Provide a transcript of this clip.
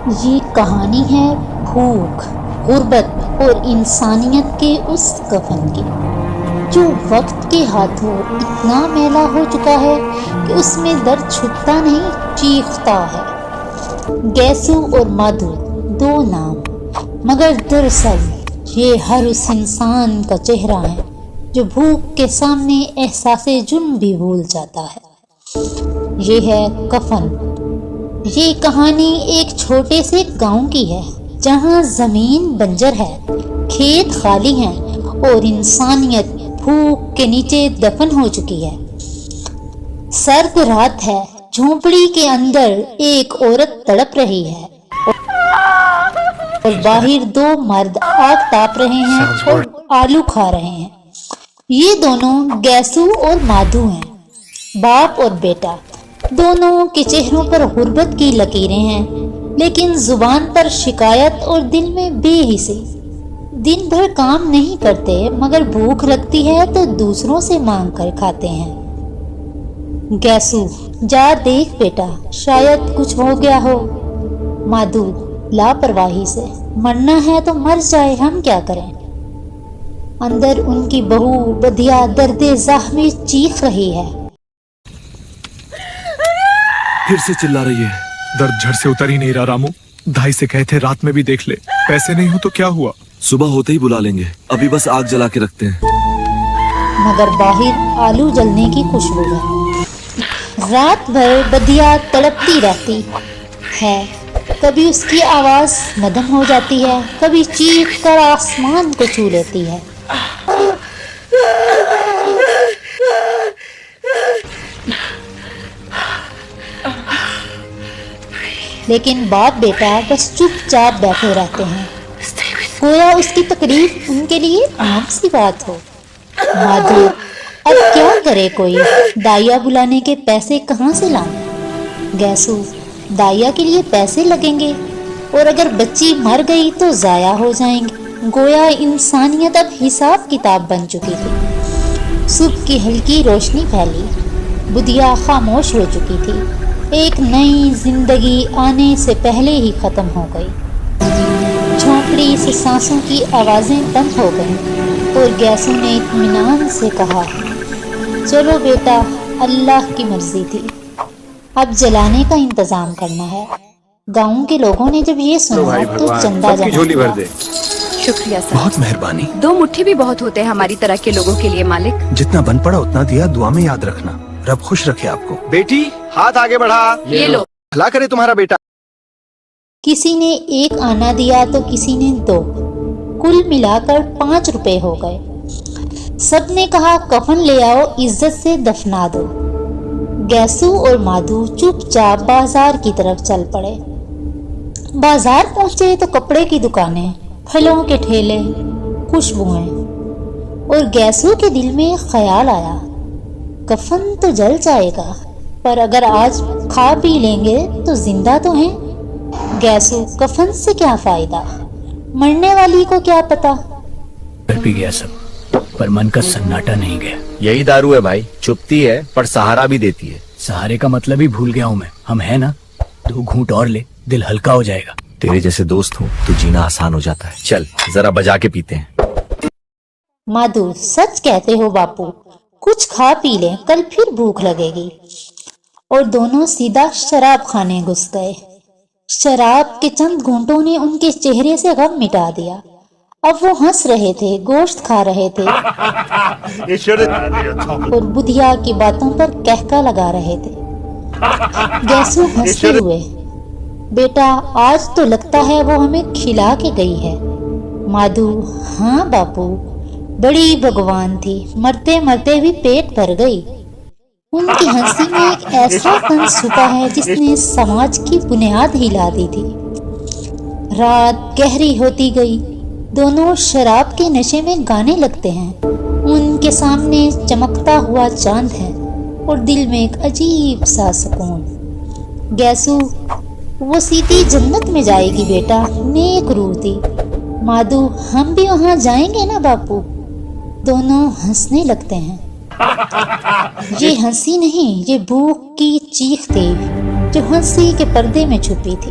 یہ کہانی ہے بھوک، غربت اور انسانیت کے اس کفن کی جو وقت کے ہاتھوں اتنا میلا ہو چکا ہے کہ اس میں درد چھپتا نہیں، چیختا ہے۔ گیسو اور مادھو دو نام، مگر دراصل یہ ہر اس انسان کا چہرہ ہے جو بھوک کے سامنے احساس جرم بھی بھول جاتا ہے۔ یہ ہے کفن۔ یہ کہانی ایک چھوٹے سے گاؤں کی ہے جہاں زمین بنجر ہے، کھیت خالی ہیں اور انسانیت بھوک کے نیچے دفن ہو چکی ہے۔ سرد رات ہے، جھونپڑی کے اندر ایک عورت تڑپ رہی ہے اور باہر دو مرد آگ تاپ رہے ہیں اور آلو کھا رہے ہیں۔ یہ دونوں گیسو اور مادھو ہیں، باپ اور بیٹا۔ دونوں کے چہروں پر غربت کی لکیریں ہیں، لیکن زبان پر شکایت اور دل میں بے حسی۔ دن بھر کام نہیں کرتے، مگر بھوک لگتی ہے تو دوسروں سے مانگ کر کھاتے ہیں۔ گیسو: جا دیکھ بیٹا، شاید کچھ ہو گیا ہو۔ مادھو لاپرواہی سے: مرنا ہے تو مر جائے، ہم کیا کریں۔ اندر ان کی بہو بدھیا درد زخمی چیخ رہی ہے۔ پھر سے چلا رہی ہے، درد جھڑ سے اتر ہی نہیں رہا۔ رامو دھائی سے کہے تھے رات میں بھی دیکھ لے، پیسے نہیں ہو تو کیا ہوا؟ صبح ہوتے ہی بلا لیں گے، ابھی بس آگ جلا کے رکھتے ہیں۔ مگر باہر آلو جلنے کی خوشبو ہے۔ رات بھر بدھیا تڑپتی رہتی ہے، کبھی اس کی آواز مدھم ہو جاتی ہے، کبھی چیخ کر آسمان کو چھو لیتی ہے۔ لیکن باپ بیٹا بس چپ چاپ بیٹھے رہتے ہیں، گویا اس کی تکلیف ان کے لیے عام سی بات ہو۔ مادھو: اب کیا کرے کوئی، دائیا بلانے کے پیسے کہاں سے لائیں؟ گیسو: دائیا کے لیے پیسے لگیں گے، اور اگر بچی مر گئی تو ضائع ہو جائیں گے۔ گویا انسانیت اب حساب کتاب بن چکی تھی۔ صبح کی ہلکی روشنی پھیلی، بدھیا خاموش ہو چکی تھی۔ ایک نئی زندگی آنے سے پہلے ہی ختم ہو گئی۔ جھونپڑی سے سانسوں کی آوازیں بند ہو گئیں اور گیسو نے اطمینان سے کہا: چلو بیٹا، اللہ کی مرضی تھی، اب جلانے کا انتظام کرنا ہے۔ گاؤں کے لوگوں نے جب یہ سنا تو چندہ جمع کیا۔ شکریہ سر، بہت مہربانی۔ 2 مٹھی بھی بہت ہوتے ہیں ہماری طرح کے لوگوں کے لیے مالک۔ جتنا بن پڑا اتنا دیا، دعا میں یاد رکھنا، رب خوش رکھے آپ کو۔ بیٹی ہاتھ آگے بڑھا، یہ لو۔ بھلا کرے تمہارا بیٹا۔ کسی نے 1 آنا دیا تو کسی نے 2، کل ملا کر 5 روپے ہو گئے۔ سب نے کہا کفن لے آؤ، عزت سے دفنا دو۔ گیسو اور مادھو چپ چاپ بازار کی طرف چل پڑے۔ بازار پہنچے تو کپڑے کی دکانیں، پھلوں کے ٹھیلے، خوشبوئیں، اور گیسو کے دل میں خیال آیا کفن تو جل جائے گا، پر اگر آج کھا پی لیں گے تو زندہ تو ہیں۔ گیسو: کفن سے کیا فائدہ، مرنے والی کو کیا پتا۔ پی گیا سب، پر من کا سناٹا نہیں گیا۔ یہی دارو ہے بھائی، چپتی ہے پر سہارا بھی دیتی ہے۔ سہارے کا مطلب ہی بھول گیا ہوں میں، ہم ہیں نا، 2 گھونٹ اور لے، دل ہلکا ہو جائے گا۔ تیرے جیسے دوست ہوں تو جینا آسان ہو جاتا ہے۔ چل ذرا بجا کے پیتے ہیں۔ مادھو: سچ کہتے ہو باپو، کچھ کھا پی لیں، کل پھر بھوک لگے گی۔ اور دونوں سیدھا شراب خانے گھس گئے۔ شراب کے چند گھونٹوں نے ان کے چہرے سے غم مٹا دیا۔ اب وہ ہنس رہے تھے، گوشت کھا رہے تھے اور بدھیا کی باتوں پر کہکا لگا رہے تھے۔ گیسو ہنستے ہوئے: بیٹا آج تو لگتا ہے وہ ہمیں کھلا کے گئی ہے۔ مادھو: ہاں باپو، بڑی بھگوان تھی، مرتے مرتے بھی پیٹ بھر گئی۔ ان کی ہنسی میں ایک ایسا طنز چھپا ہے جس نے سماج کی بنیاد ہلا دی تھی۔ رات گہری ہوتی گئی، دونوں شراب کے نشے میں گانے لگتے ہیں۔ ان کے سامنے چمکتا ہوا چاند ہے اور دل میں ایک عجیب سا سکون۔ گیسو: وہ سیدھی جنت میں جائے گی بیٹا، نیک روح تھی۔ مادھو: ہم بھی وہاں جائیں گے نا باپو۔ دونوں ہنسنے لگتے ہیں۔ یہ ہنسی نہیں، یہ بھوک کی چیخ تھی جو ہنسی کے پردے میں چھپی تھی۔